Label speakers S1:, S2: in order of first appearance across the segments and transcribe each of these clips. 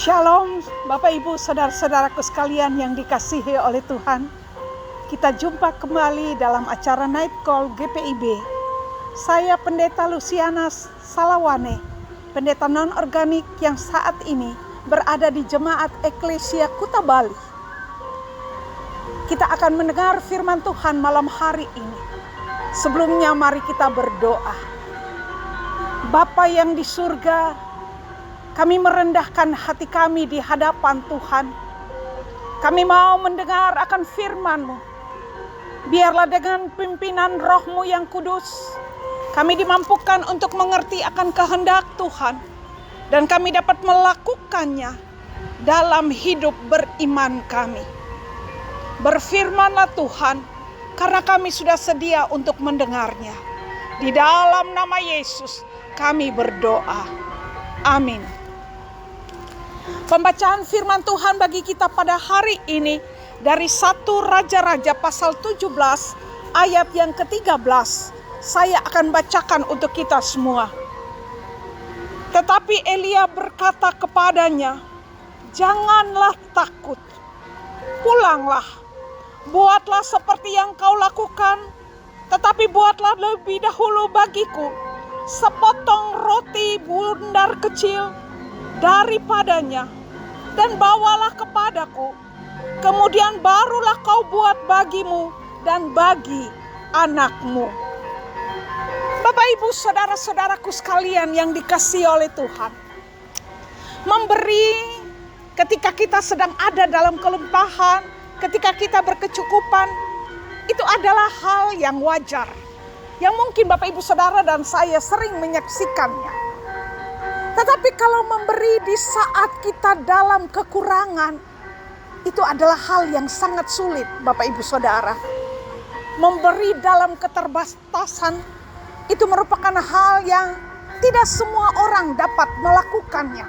S1: Shalom Bapak Ibu Saudara-saudaraku sekalian yang dikasihi oleh Tuhan. Kita jumpa kembali dalam acara Night Call GPIB. Saya Pendeta Luciana Salawane, pendeta non-organik yang saat ini berada di Jemaat Eklesia Kuta Bali. Kita akan mendengar firman Tuhan malam hari ini. Sebelumnya mari kita berdoa. Bapa yang di surga, kami merendahkan hati kami di hadapan Tuhan. Kami mau mendengar akan firman-Mu. Biarlah dengan pimpinan Roh-Mu yang kudus, kami dimampukan untuk mengerti akan kehendak Tuhan. Dan kami dapat melakukannya dalam hidup beriman kami. Berfirmanlah Tuhan, karena kami sudah sedia untuk mendengarnya. Di dalam nama Yesus kami berdoa. Amin. Pembacaan firman Tuhan bagi kita pada hari ini dari 1 Raja-Raja pasal 17 ayat yang ke-13. Saya akan bacakan untuk kita semua. Tetapi Elia berkata kepadanya, "Janganlah takut, pulanglah, buatlah seperti yang kau lakukan, tetapi buatlah lebih dahulu bagiku sepotong roti bundar kecil daripadanya, dan bawalah kepadaku. Kemudian barulah kau buat bagimu dan bagi anakmu." Bapak Ibu saudara-saudaraku sekalian yang dikasihi oleh Tuhan, memberi ketika kita sedang ada dalam kelimpahan, ketika kita berkecukupan, itu adalah hal yang wajar, yang mungkin Bapak Ibu saudara dan saya sering menyaksikannya. Tetapi kalau memberi di saat kita dalam kekurangan, itu adalah hal yang sangat sulit Bapak Ibu saudara. Memberi dalam keterbatasan itu merupakan hal yang tidak semua orang dapat melakukannya.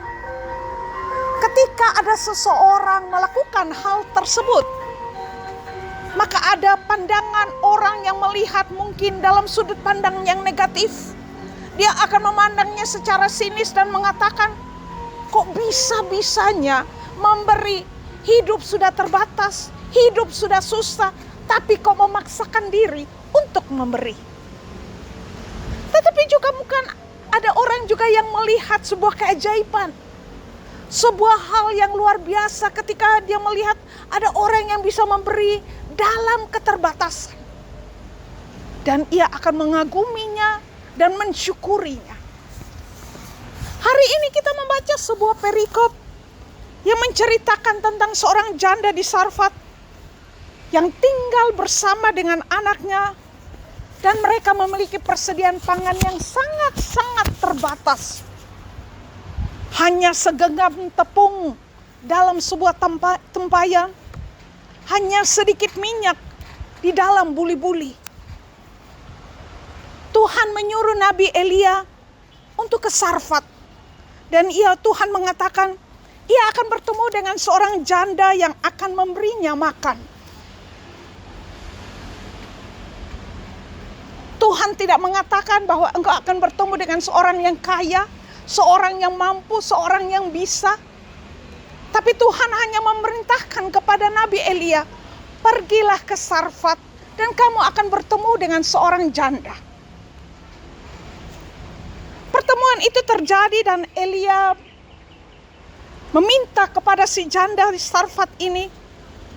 S1: Ketika ada seseorang melakukan hal tersebut, maka ada pandangan orang yang melihat mungkin dalam sudut pandang yang negatif. Dia akan memandangnya secara sinis dan mengatakan, kok bisa-bisanya memberi, hidup sudah terbatas, hidup sudah susah, tapi kok memaksakan diri untuk memberi. Tetapi juga bukan ada orang juga yang melihat sebuah keajaiban, sebuah hal yang luar biasa ketika dia melihat ada orang yang bisa memberi dalam keterbatasan. Dan ia akan mengaguminya dan mensyukurinya. Hari ini kita membaca sebuah perikop yang menceritakan tentang seorang janda di Sarfat yang tinggal bersama dengan anaknya, dan mereka memiliki persediaan pangan yang sangat-sangat terbatas. Hanya segenggam tepung dalam sebuah tempayan, hanya sedikit minyak di dalam buli-buli. Tuhan menyuruh Nabi Elia untuk ke Sarfat. Dan Tuhan mengatakan, ia akan bertemu dengan seorang janda yang akan memberinya makan. Tuhan tidak mengatakan bahwa engkau akan bertemu dengan seorang yang kaya, seorang yang mampu, seorang yang bisa. Tapi Tuhan hanya memerintahkan kepada Nabi Elia, pergilah ke Sarfat dan kamu akan bertemu dengan seorang janda. Pertemuan itu terjadi dan Elia meminta kepada si janda di Sarfat ini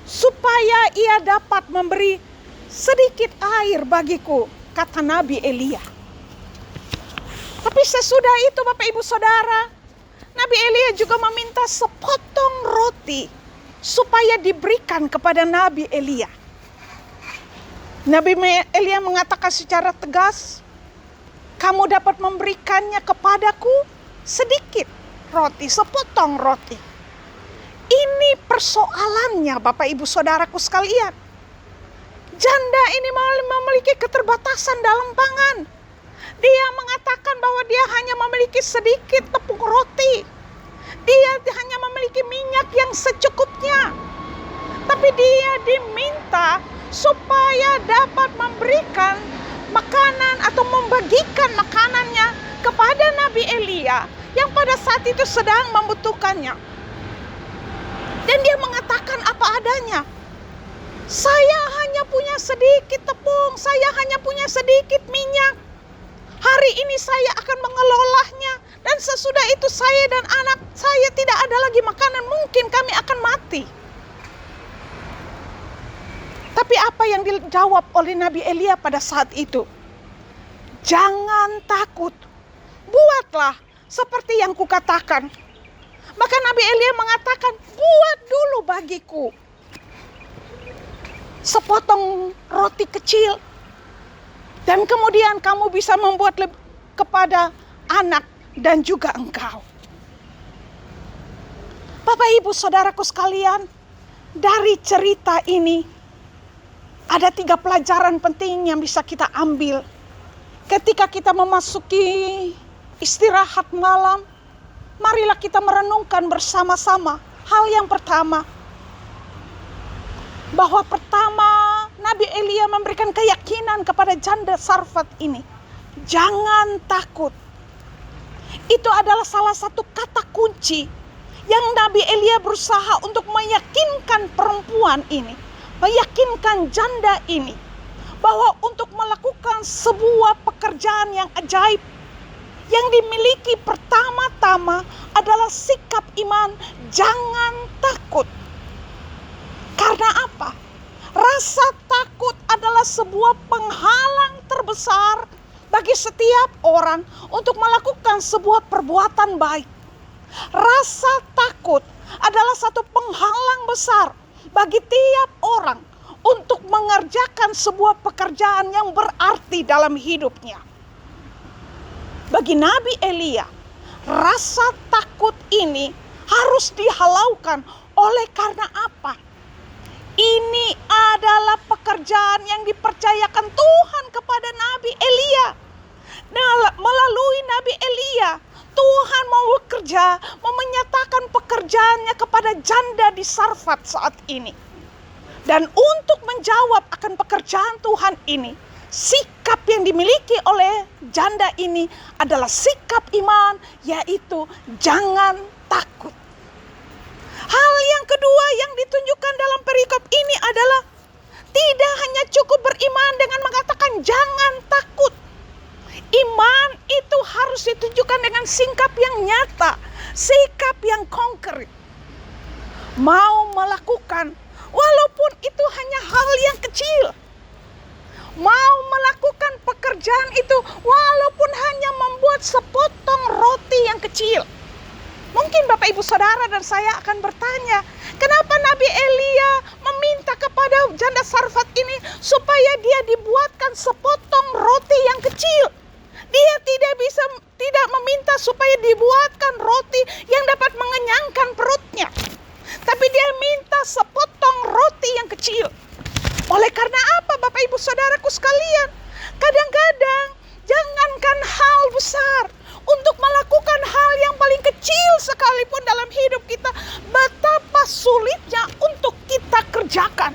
S1: supaya ia dapat memberi sedikit air bagiku, kata Nabi Elia. Tapi sesudah itu Bapak Ibu Saudara, Nabi Elia juga meminta sepotong roti supaya diberikan kepada Nabi Elia. Nabi Elia mengatakan secara tegas, kamu dapat memberikannya kepadaku sedikit roti, sepotong roti. Ini persoalannya Bapak Ibu Saudaraku sekalian. Janda ini memiliki keterbatasan dalam pangan. Dia mengatakan bahwa dia hanya memiliki sedikit tepung roti. Dia hanya memiliki minyak yang secukupnya. Tapi dia diminta supaya dapat memberikan makanan atau membagikan makanannya kepada Nabi Elia yang pada saat itu sedang membutuhkannya. Dan dia mengatakan apa adanya. Saya hanya punya sedikit tepung, saya hanya punya sedikit minyak. Hari ini saya akan mengelolanya, dan sesudah itu saya dan anak saya tidak ada lagi makanan, mungkin kami akan mati. Tapi apa yang dijawab oleh Nabi Elia pada saat itu? Jangan takut, buatlah seperti yang kukatakan. Maka Nabi Elia mengatakan, buat dulu bagiku sepotong roti kecil, dan kemudian kamu bisa membuat kepada anak dan juga engkau. Bapak Ibu Saudaraku sekalian, dari cerita ini ada 3 pelajaran penting yang bisa kita ambil ketika kita memasuki istirahat malam. Marilah kita merenungkan bersama-sama. Hal yang pertama, bahwa pertama Nabi Elia memberikan keyakinan kepada janda Sarfat ini. Jangan takut. Itu adalah salah satu kata kunci yang Nabi Elia berusaha untuk meyakinkan perempuan ini, meyakinkan janda ini, bahwa untuk melakukan sebuah pekerjaan yang ajaib, yang dimiliki pertama-tama adalah sikap iman. Jangan takut. Karena apa? Rasa takut adalah sebuah penghalang terbesar bagi setiap orang untuk melakukan sebuah perbuatan baik. Rasa takut adalah satu penghalang besar bagi tiap orang untuk mengerjakan sebuah pekerjaan yang berarti dalam hidupnya. Bagi Nabi Elia, rasa takut ini harus dihalaukan. Oleh karena apa? Ini adalah pekerjaan yang dipercayakan Tuhan kepada Nabi Elia. Melalui Nabi Elia, Tuhan mau bekerja, mau menyatakan pekerjaannya kepada janda di Sarfat saat ini. Dan untuk menjawab akan pekerjaan Tuhan ini, sikap yang dimiliki oleh janda ini adalah sikap iman, yaitu jangan takut. Hal yang kedua yang ditunjukkan dalam perikop ini adalah tidak hanya cukup beriman dengan mengatakan jangan takut. Iman itu harus ditunjukkan dengan sikap yang nyata, sikap yang konkret. Mau melakukan walaupun itu hanya hal yang kecil. Mau melakukan pekerjaan itu walaupun hanya membuat sepotong roti yang kecil. Mungkin Bapak Ibu Saudara dan saya akan bertanya, kenapa Nabi Elia meminta kepada janda Sarfat ini supaya dia dibuatkan sepotong roti yang kecil? Dia tidak meminta supaya dibuatkan roti yang dapat mengenyangkan perutnya. Tapi dia minta sepotong roti yang kecil. Oleh karena apa Bapak Ibu Saudaraku sekalian? Kadang-kadang jangankan hal besar, untuk melakukan hal yang paling kecil sekalipun dalam hidup kita, betapa sulitnya untuk kita kerjakan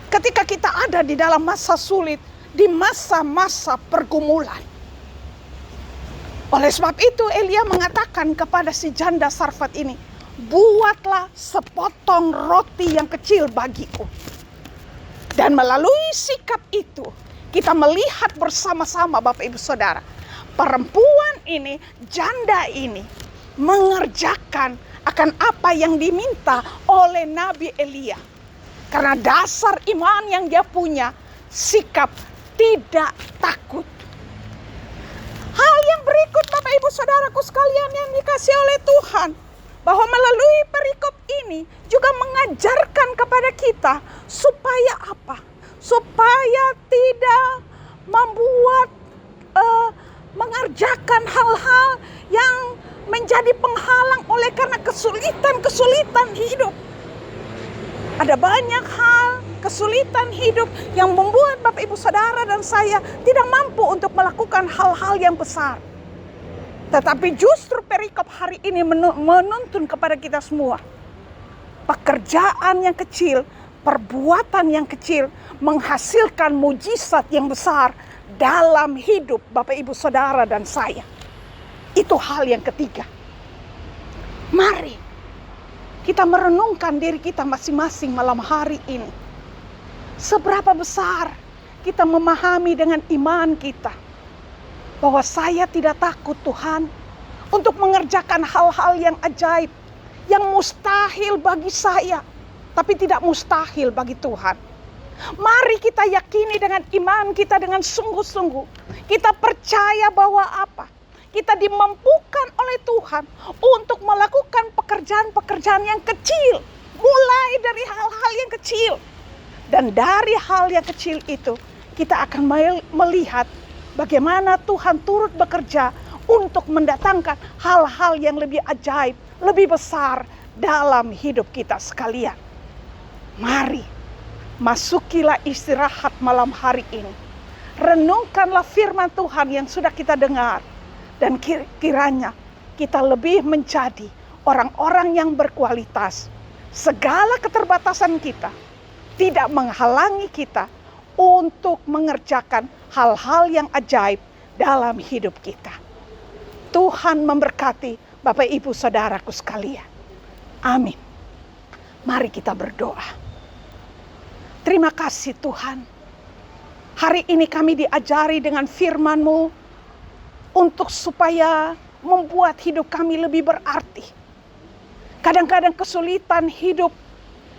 S1: ketika kita ada di dalam masa sulit, di masa-masa pergumulan. Oleh sebab itu Elia mengatakan kepada si janda Sarfat ini, buatlah sepotong roti yang kecil bagiku. Dan melalui sikap itu kita melihat bersama-sama Bapak Ibu Saudara, perempuan ini, janda ini mengerjakan akan apa yang diminta oleh Nabi Elia. Karena dasar iman yang dia punya, sikap tidak takut. Hal yang berikut Bapak Ibu Saudaraku sekalian yang dikasihi oleh Tuhan, bahwa melalui perikop ini juga mengajarkan kepada kita supaya apa? Supaya tidak membuat mengerjakan hal-hal yang menjadi penghalang oleh karena kesulitan-kesulitan hidup. Ada banyak hal kesulitan hidup yang membuat Bapak Ibu Saudara dan saya tidak mampu untuk melakukan hal-hal yang besar. Tetapi justru perikop hari ini menuntun kepada kita semua. Pekerjaan yang kecil, perbuatan yang kecil menghasilkan mujizat yang besar dalam hidup Bapak Ibu Saudara dan saya. Itu hal yang ketiga. Mari kita merenungkan diri kita masing-masing malam hari ini. Seberapa besar kita memahami dengan iman kita bahwa saya tidak takut Tuhan untuk mengerjakan hal-hal yang ajaib, yang mustahil bagi saya, tapi tidak mustahil bagi Tuhan. Mari kita yakini dengan iman kita dengan sungguh-sungguh. Kita percaya bahwa apa? Kita dimampukan oleh Tuhan untuk melakukan pekerjaan-pekerjaan yang kecil. Mulai dari hal-hal yang kecil. Dan dari hal yang kecil itu, kita akan melihat bagaimana Tuhan turut bekerja untuk mendatangkan hal-hal yang lebih ajaib, lebih besar dalam hidup kita sekalian. Mari. Masukilah istirahat malam hari ini. Renungkanlah firman Tuhan yang sudah kita dengar. Dan kiranya kita lebih menjadi orang-orang yang berkualitas. Segala keterbatasan kita tidak menghalangi kita untuk mengerjakan hal-hal yang ajaib dalam hidup kita. Tuhan memberkati Bapak Ibu Saudaraku sekalian. Amin. Mari kita berdoa. Terima kasih Tuhan. Hari ini kami diajari dengan firman-Mu untuk supaya membuat hidup kami lebih berarti. Kadang-kadang kesulitan hidup,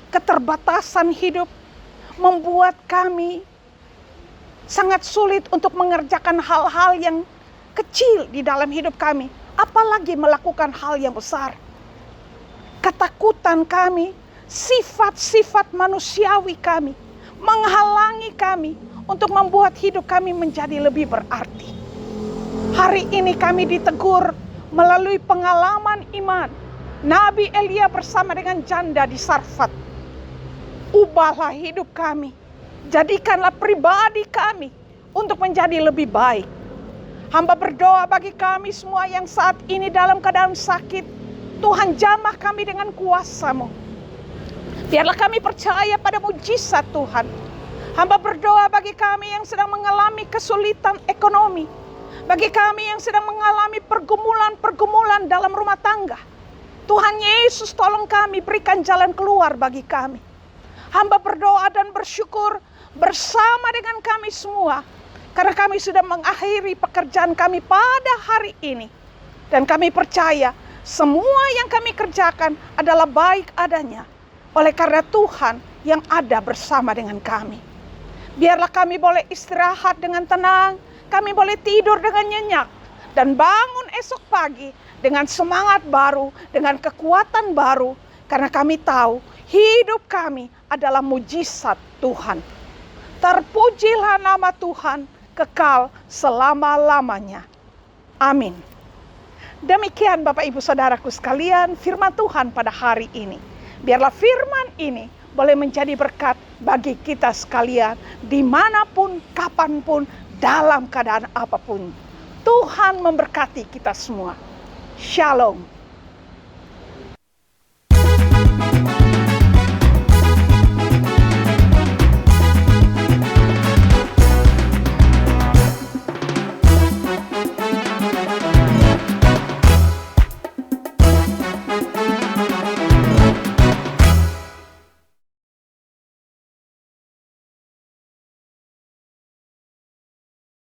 S1: keterbatasan hidup membuat kami sangat sulit untuk mengerjakan hal-hal yang kecil di dalam hidup kami. Apalagi melakukan hal yang besar. Ketakutan kami, sifat-sifat manusiawi kami menghalangi kami untuk membuat hidup kami menjadi lebih berarti. Hari ini kami ditegur melalui pengalaman iman Nabi Elia bersama dengan janda di Sarfat. Ubahlah hidup kami, jadikanlah pribadi kami untuk menjadi lebih baik. Hamba berdoa bagi kami semua yang saat ini dalam keadaan sakit. Tuhan jamah kami dengan kuasa-Mu. Biarlah kami percaya pada mujizat Tuhan. Hamba berdoa bagi kami yang sedang mengalami kesulitan ekonomi. Bagi kami yang sedang mengalami pergumulan-pergumulan dalam rumah tangga. Tuhan Yesus tolong kami, berikan jalan keluar bagi kami. Hamba berdoa dan bersyukur bersama dengan kami semua. Karena kami sudah mengakhiri pekerjaan kami pada hari ini. Dan kami percaya semua yang kami kerjakan adalah baik adanya. Oleh karena Tuhan yang ada bersama dengan kami. Biarlah kami boleh istirahat dengan tenang. Kami boleh tidur dengan nyenyak. Dan bangun esok pagi dengan semangat baru. Dengan kekuatan baru. Karena kami tahu hidup kami adalah mujizat Tuhan. Terpujilah nama Tuhan kekal selama-lamanya. Amin. Demikian Bapak Ibu Saudaraku sekalian firman Tuhan pada hari ini. Biarlah firman ini boleh menjadi berkat bagi kita sekalian dimanapun, kapanpun, dalam keadaan apapun. Tuhan memberkati kita semua. Shalom.